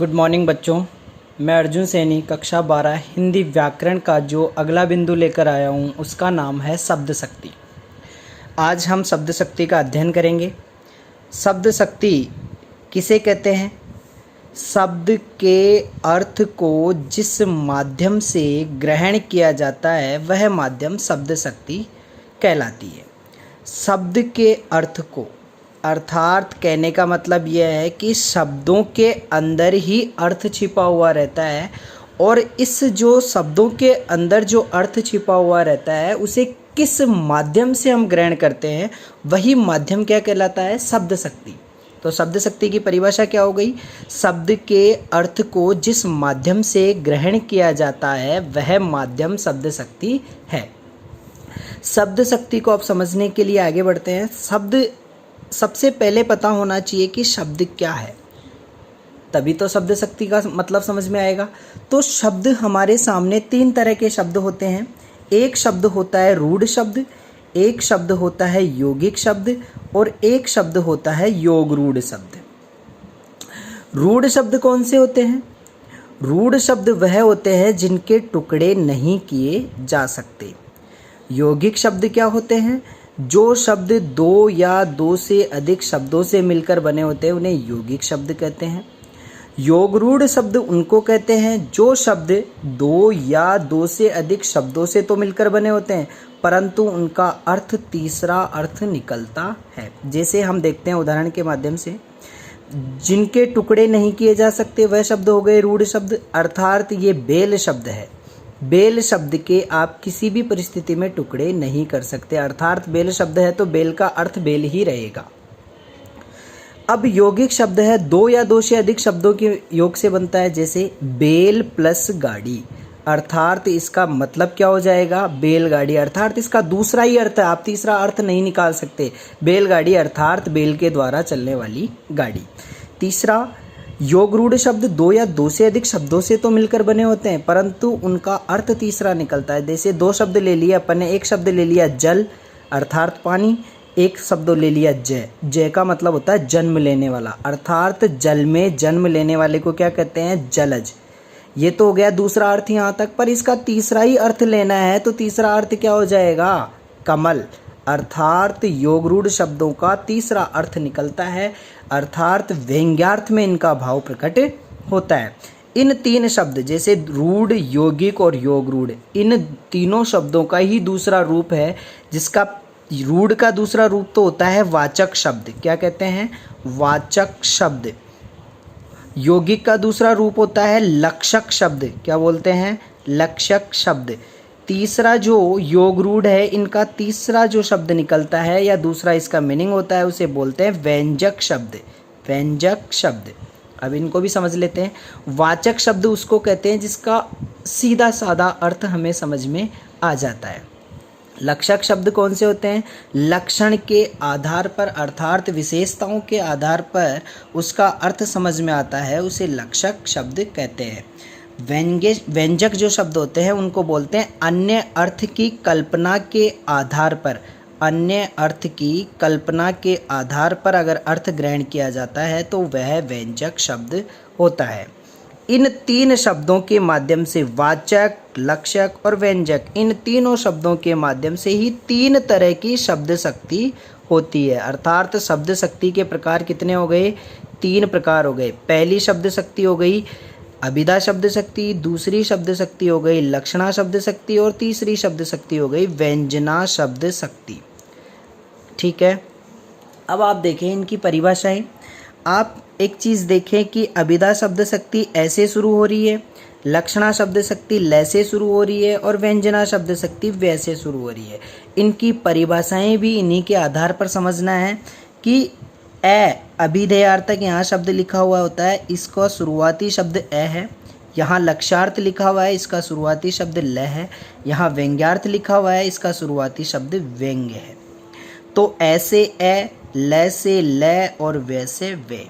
Good morning बच्चों। मैं अर्जुन सैनी कक्षा 12 हिंदी व्याकरण का जो अगला बिंदु लेकर आया हूँ उसका नाम है शब्द शक्ति। आज हम शब्द शक्ति का अध्ययन करेंगे। शब्द शक्ति किसे कहते हैं? शब्द के अर्थ को जिस माध्यम से ग्रहण किया जाता है वह माध्यम शब्द शक्ति कहलाती है। शब्द के अर्थ को अर्थात कहने का मतलब यह है कि शब्दों के अंदर ही अर्थ छिपा हुआ रहता है और इस जो शब्दों के अंदर जो अर्थ छिपा हुआ रहता है उसे किस माध्यम से हम ग्रहण करते हैं वही माध्यम क्या कहलाता है? शब्द शक्ति। तो शब्द शक्ति की परिभाषा क्या हो गई? शब्द के अर्थ को जिस माध्यम से ग्रहण किया जाता है वह माध्यम शब्द शक्ति है। शब्द शक्ति को आप समझने के लिए आगे बढ़ते हैं। शब्द सबसे पहले पता होना चाहिए कि शब्द क्या है, तभी तो शब्द शक्ति का मतलब समझ में आएगा। तो शब्द हमारे सामने तीन तरह के शब्द होते हैं। एक शब्द होता है रूढ़ शब्द, एक शब्द होता है यौगिक शब्द और एक शब्द होता है योग रूढ़ शब्द। रूढ़ शब्द कौन से होते हैं? रूढ़ शब्द वह होते हैं जिनके टुकड़े नहीं किए जा सकते। यौगिक शब्द क्या होते हैं? जो शब्द दो या दो से अधिक शब्दों से मिलकर बने होते हैं उन्हें यौगिक शब्द कहते हैं। योग रूढ़ शब्द उनको कहते हैं जो शब्द दो या दो से अधिक शब्दों से तो मिलकर बने होते हैं परंतु उनका अर्थ तीसरा अर्थ निकलता है। जैसे हम देखते हैं उदाहरण के माध्यम से, जिनके टुकड़े नहीं किए जा सकते वह शब्द हो गए रूढ़ शब्द। अर्थात ये बेल शब्द है। बेल शब्द के आप किसी भी परिस्थिति में टुकड़े नहीं कर सकते, अर्थात बेल शब्द है तो बेल का अर्थ बेल ही रहेगा। अब यौगिक शब्द है, दो या दो से अधिक शब्दों के योग से बनता है। जैसे बेल प्लस गाड़ी, अर्थात इसका मतलब क्या हो जाएगा? बेलगाड़ी, अर्थात इसका दूसरा ही अर्थ है, आप तीसरा अर्थ नहीं निकाल सकते। बेलगाड़ी अर्थात बेल के द्वारा चलने वाली गाड़ी। तीसरा, योग रूढ़ शब्द दो या दो से अधिक शब्दों से तो मिलकर बने होते हैं परंतु उनका अर्थ तीसरा निकलता है। जैसे दो शब्द ले लिया अपन ने, एक शब्द ले लिया जल अर्थात पानी, एक शब्द ले लिया जय। जय का मतलब होता है जन्म लेने वाला, अर्थात जल में जन्म लेने वाले को क्या कहते हैं? जलज। ये तो हो गया दूसरा अर्थ यहाँ तक, पर इसका तीसरा ही अर्थ लेना है तो तीसरा अर्थ क्या हो जाएगा? कमल। अर्थात योग रूढ़ शब्दों का तीसरा अर्थ निकलता है, अर्थात व्यंग्यार्थ में इनका भाव प्रकट होता है। इन तीन शब्द जैसे रूढ़, यौगिक और योग रूढ़, इन तीनों शब्दों का ही दूसरा रूप है, जिसका रूढ़ का दूसरा रूप तो होता है वाचक शब्द। क्या कहते हैं? वाचक शब्द। यौगिक का दूसरा रूप होता है लक्षक शब्द। क्या बोलते हैं? लक्षक शब्द। तीसरा जो योग रूढ़ है, इनका तीसरा जो शब्द निकलता है या दूसरा इसका मीनिंग होता है उसे बोलते हैं व्यंजक शब्द। व्यंजक शब्द। अब इनको भी समझ लेते हैं। वाचक शब्द उसको कहते हैं जिसका सीधा साधा अर्थ हमें समझ में आ जाता है। लक्षक शब्द कौन से होते हैं? लक्षण के आधार पर अर्थात विशेषताओं के आधार पर उसका अर्थ समझ में आता है, उसे लक्षक शब्द कहते हैं। व्यंजक जो शब्द होते हैं उनको बोलते हैं अन्य अर्थ की कल्पना के आधार पर। अन्य अर्थ की कल्पना के आधार पर अगर अर्थ ग्रहण किया जाता है तो वह व्यंजक शब्द होता है। इन तीन शब्दों के माध्यम से वाचक, लक्षक और व्यंजक, इन तीनों शब्दों के माध्यम से ही तीन तरह की शब्द शक्ति होती है। अर्थात शब्द शक्ति के प्रकार कितने हो गए? तीन प्रकार हो गए। पहली शब्द शक्ति हो गई अभिधा शब्द शक्ति, दूसरी शब्द शक्ति हो गई लक्षणा शब्द शक्ति और तीसरी शब्द शक्ति हो गई व्यंजना शब्द शक्ति। ठीक है, अब आप देखें इनकी परिभाषाएं। आप एक चीज़ देखें कि अभिधा शब्द शक्ति ऐसे शुरू हो रही है, लक्षणा शब्द शक्ति ल से शुरू हो रही है और व्यंजना शब्द शक्ति वै से शुरू हो रही है। इनकी परिभाषाएं भी इन्हीं के आधार पर समझना है कि अभिधेयार्थक यहाँ शब्द लिखा हुआ होता है, इसका शुरुआती शब्द है। यहाँ लक्ष्यार्थ लिखा हुआ है, इसका शुरुआती शब्द ल है। यहाँ व्यंग्यार्थ लिखा हुआ है, इसका शुरुआती शब्द व्यंग्य है। तो ऐसे ल से ल और वै से वे।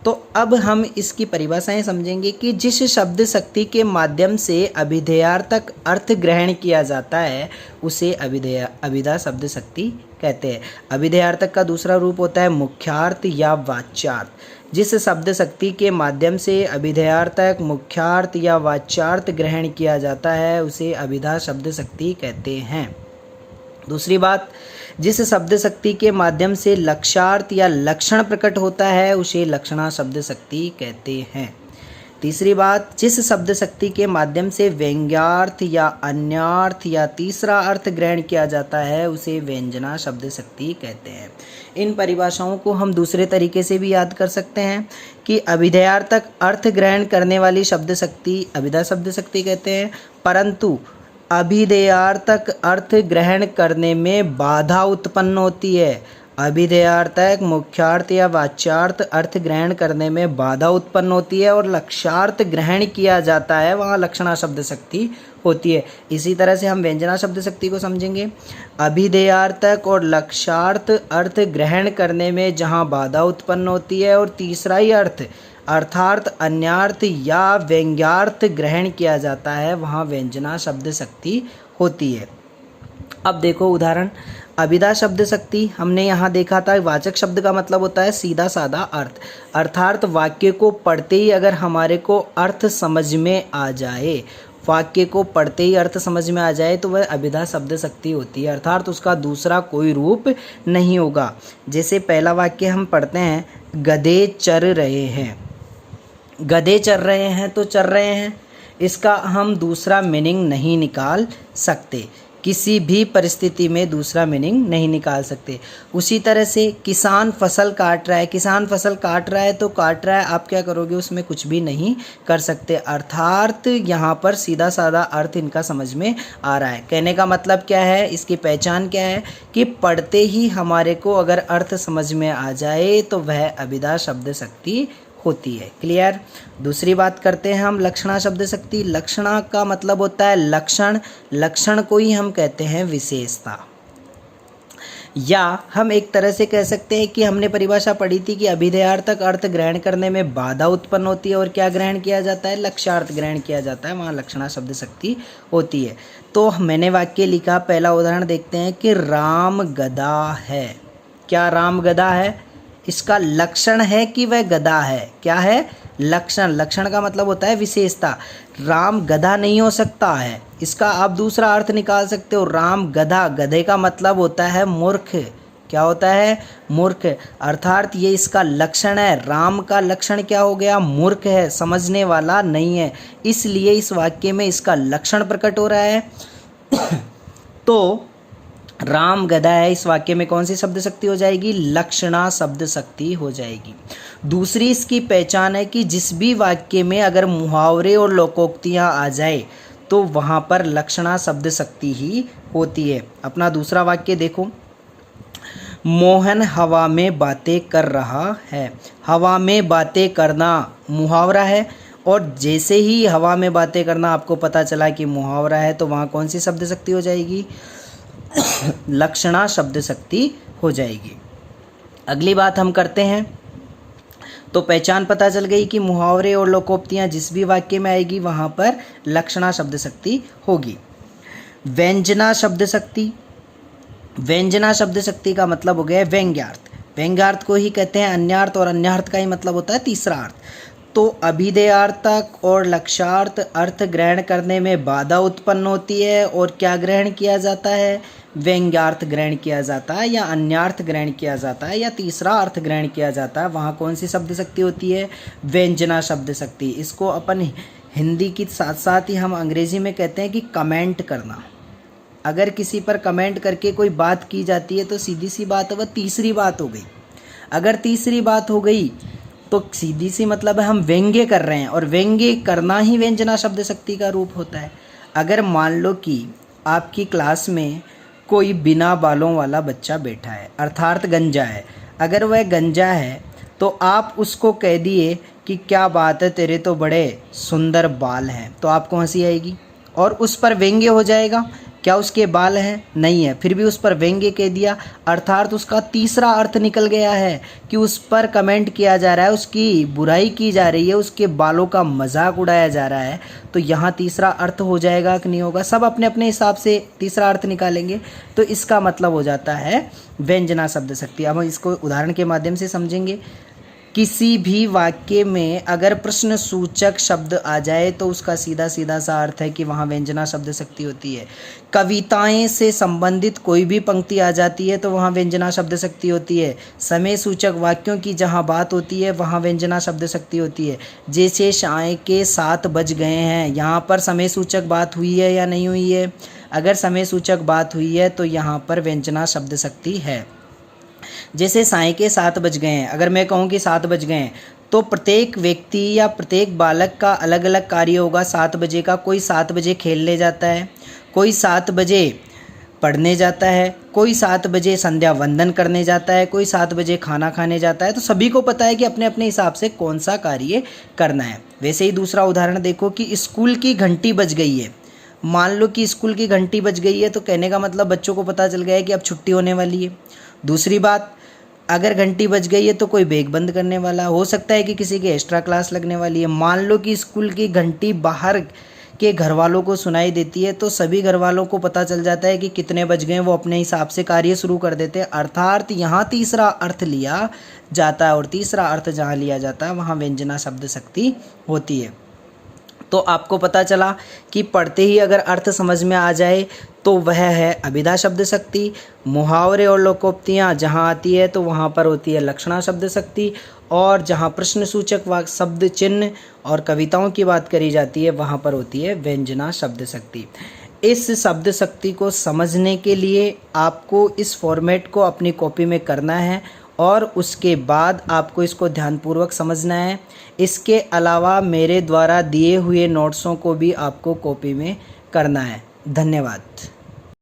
तो अब हम इसकी परिभाषाएं समझेंगे कि जिस शब्द शक्ति के माध्यम से अभिधेयार्थक अर्थ ग्रहण किया जाता है उसे अभिधा शब्द शक्ति कहते हैं। अभिधेयार्थक का दूसरा रूप होता है मुख्यार्थ या वाच्यार्थ। जिस शब्द शक्ति के माध्यम से अभिधेयार्थक, मुख्यार्थ या वाच्यार्थ ग्रहण किया जाता है उसे अभिधा शब्द शक्ति कहते हैं। दूसरी बात, जिस शब्द शक्ति के माध्यम से लक्ष्यार्थ या लक्षण प्रकट होता है उसे लक्षणा शब्द शक्ति कहते हैं। तीसरी बात, जिस शब्द शक्ति के माध्यम से व्यंग्यार्थ या अन्यार्थ या तीसरा अर्थ ग्रहण किया जाता है उसे व्यंजना शब्द शक्ति कहते हैं। इन परिभाषाओं को हम दूसरे तरीके से भी याद कर सकते हैं कि अभिधेयार्थक अर्थ ग्रहण करने वाली शब्द शक्ति अभिधा शब्द शक्ति कहते हैं, परंतु अभिधेयार्थक अर्थ ग्रहण करने में बाधा उत्पन्न होती है। अभिधेयार्थक, मुख्यार्थ या वाच्यार्थ अर्थ ग्रहण करने में बाधा उत्पन्न होती है और लक्ष्यार्थ ग्रहण किया जाता है, वहाँ लक्षणा शब्द शक्ति होती है। इसी तरह से हम व्यंजना शब्द शक्ति को समझेंगे। अभिधेयार्थक और लक्ष्यार्थ अर्थ ग्रहण करने में जहाँ बाधा उत्पन्न होती है और तीसरा ही अर्थ अर्थार्थ, अन्यार्थ या व्यंग्यार्थ ग्रहण किया जाता है, वहाँ व्यंजना शब्द शक्ति होती है। अब देखो उदाहरण, अभिधा शब्द शक्ति हमने यहाँ देखा था, वाचक शब्द का मतलब होता है सीधा साधा अर्थ, अर्थात वाक्य को पढ़ते ही अगर हमारे को अर्थ समझ में आ जाए, वाक्य को पढ़ते ही अर्थ समझ में आ जाए तो वह अभिधा शब्द शक्ति होती है, अर्थात उसका दूसरा कोई रूप नहीं होगा। जैसे पहला वाक्य हम पढ़ते हैं, गधे चर रहे हैं। गधे चर रहे हैं तो चर रहे हैं, इसका हम दूसरा मीनिंग नहीं निकाल सकते, किसी भी परिस्थिति में दूसरा मीनिंग नहीं निकाल सकते। उसी तरह से किसान फसल काट रहा है, किसान फसल काट रहा है तो काट रहा है, आप क्या करोगे, उसमें कुछ भी नहीं कर सकते, अर्थात यहाँ पर सीधा साधा अर्थ इनका समझ में आ रहा है। कहने का मतलब क्या है, इसकी पहचान क्या है कि पढ़ते ही हमारे को अगर अर्थ समझ में आ जाए तो वह अभिधा शब्द शक्ति होती है। क्लियर। दूसरी बात करते हैं हम लक्षणा शब्द शक्ति। लक्षणा का मतलब होता है लक्षण, लक्षण को ही हम कहते हैं विशेषता, या हम एक तरह से कह सकते हैं कि हमने परिभाषा पढ़ी थी कि अभिधेयार्थक अर्थ ग्रहण करने में बाधा उत्पन्न होती है और क्या ग्रहण किया जाता है, लक्ष्यार्थ ग्रहण किया जाता है, वहाँ लक्षणा शब्द शक्ति होती है। तो मैंने वाक्य लिखा, पहला उदाहरण देखते हैं कि राम गधा है। क्या राम गधा है? इसका लक्षण है कि वह गधा है। क्या है? लक्षण। लक्षण का मतलब होता है विशेषता। राम गधा नहीं हो सकता है, इसका आप दूसरा अर्थ निकाल सकते हो, राम गधा। गधे का मतलब होता है मूर्ख। क्या होता है? मूर्ख। अर्थात ये इसका लक्षण है। राम का लक्षण क्या हो गया? मूर्ख है, समझने वाला नहीं है, इसलिए इस वाक्य में इसका लक्षण प्रकट हो रहा है। तो राम गधा है, इस वाक्य में कौन सी शब्द शक्ति हो जाएगी? लक्षणा शब्द शक्ति हो जाएगी। दूसरी इसकी पहचान है कि जिस भी वाक्य में अगर मुहावरे और लोकोक्तियाँ आ जाए तो वहाँ पर लक्षणा शब्द शक्ति ही होती है। अपना दूसरा वाक्य देखो, मोहन हवा में बातें कर रहा है। हवा में बातें करना मुहावरा है, और जैसे ही हवा में बातें करना आपको पता चला कि मुहावरा है तो वहाँ कौन सी शब्द शक्ति हो जाएगी? लक्षणा शब्द शक्ति हो जाएगी। अगली बात हम करते हैं, तो पहचान पता चल गई कि मुहावरे और लोकोक्तियाँ जिस भी वाक्य में आएगी वहाँ पर लक्षणा शब्द शक्ति होगी। व्यंजना शब्द शक्ति। व्यंजना शब्द शक्ति का मतलब हो गया व्यंग्यार्थ। व्यंग्यार्थ को ही कहते हैं अन्यार्थ, और अन्यार्थ का ही मतलब होता है तीसरा अर्थ। तो अभिधेयार्थक और लक्ष्यार्थ अर्थ ग्रहण करने में बाधा उत्पन्न होती है, और क्या ग्रहण किया जाता है? व्यंग्यार्थ ग्रहण किया जाता है, या अन्यार्थ ग्रहण किया जाता है, या तीसरा अर्थ ग्रहण किया जाता है। वहाँ कौन सी शब्द शक्ति होती है? व्यंजना शब्द शक्ति। इसको अपन हिंदी के साथ साथ ही हम अंग्रेजी में कहते हैं कि कमेंट करना। अगर किसी पर कमेंट करके कोई बात की जाती है तो सीधी सी बात है वह तीसरी बात हो गई। अगर तीसरी बात हो गई तो सीधी सी मतलब है हम व्यंग्य कर रहे हैं, और व्यंग्य करना ही व्यंजना शब्द शक्ति का रूप होता है। अगर मान लो कि आपकी क्लास में कोई बिना बालों वाला बच्चा बैठा है, अर्थात गंजा है। अगर वह गंजा है तो आप उसको कह दिए कि क्या बात है, तेरे तो बड़े सुंदर बाल हैं, तो आपको हंसी आएगी और उस पर व्यंग्य हो जाएगा। क्या उसके बाल हैं? नहीं है, फिर भी उस पर व्यंग्य कह दिया, अर्थात उसका तीसरा अर्थ निकल गया है कि उस पर कमेंट किया जा रहा है, उसकी बुराई की जा रही है, उसके बालों का मजाक उड़ाया जा रहा है। तो यहाँ तीसरा अर्थ हो जाएगा कि नहीं होगा? सब अपने अपने हिसाब से तीसरा अर्थ निकालेंगे। तो इसका मतलब हो जाता है व्यंजना शब्द शक्ति। अब हम इसको उदाहरण के माध्यम से समझेंगे। किसी भी वाक्य में अगर प्रश्न सूचक शब्द आ जाए तो उसका सीधा सीधा सा अर्थ है कि वहाँ व्यंजना शब्द शक्ति होती है। कविताएं से संबंधित कोई भी पंक्ति आ जाती है तो वहाँ व्यंजना शब्द शक्ति होती है। समय सूचक वाक्यों की जहाँ बात होती है वहाँ व्यंजना शब्द शक्ति होती है। जैसे साय के 7 बज गए हैं, यहाँ पर समय सूचक बात हुई है या नहीं हुई है? अगर समय सूचक बात हुई है तो यहाँ पर व्यंजना शब्द शक्ति है। जैसे साय के 7 बज गए हैं, अगर मैं कहूँ कि 7 बज गए हैं तो प्रत्येक व्यक्ति या प्रत्येक बालक का अलग अलग कार्य होगा 7 बजे का। कोई 7 बजे खेलने जाता है, कोई 7 बजे पढ़ने जाता है, कोई 7 बजे संध्या वंदन करने जाता है, कोई 7 बजे खाना खाने जाता है। तो सभी को पता है कि अपने अपने हिसाब से कौन सा कार्य करना है। वैसे ही दूसरा उदाहरण देखो कि स्कूल की घंटी बज गई है। मान लो कि स्कूल की घंटी बज गई है तो कहने का मतलब बच्चों को पता चल गया है कि अब छुट्टी होने वाली है। दूसरी बात, अगर घंटी बज गई है तो कोई बैग बंद करने वाला, हो सकता है कि किसी की एक्स्ट्रा क्लास लगने वाली है। मान लो कि स्कूल की घंटी बाहर के घर वालों को सुनाई देती है तो सभी घर वालों को पता चल जाता है कि कितने बज गए, वो अपने हिसाब से कार्य शुरू कर देते हैं। अर्थात यहाँ तीसरा अर्थ लिया जाता है और तीसरा अर्थ जहाँ लिया जाता है वहाँ व्यंजना शब्द शक्ति होती है। तो आपको पता चला कि पढ़ते ही अगर अर्थ समझ में आ जाए तो वह है अभिधा शब्द शक्ति। मुहावरे और लोकोक्तियाँ जहाँ आती है तो वहाँ पर होती है लक्षणा शब्द शक्ति, और जहाँ प्रश्न सूचक वाक्य शब्द चिन्ह और कविताओं की बात करी जाती है वहाँ पर होती है व्यंजना शब्द शक्ति। इस शब्द शक्ति को समझने के लिए आपको इस फॉर्मेट को अपनी कॉपी में करना है और उसके बाद आपको इसको ध्यानपूर्वक समझना है। इसके अलावा मेरे द्वारा दिए हुए नोट्सों को भी आपको कॉपी में करना है। धन्यवाद।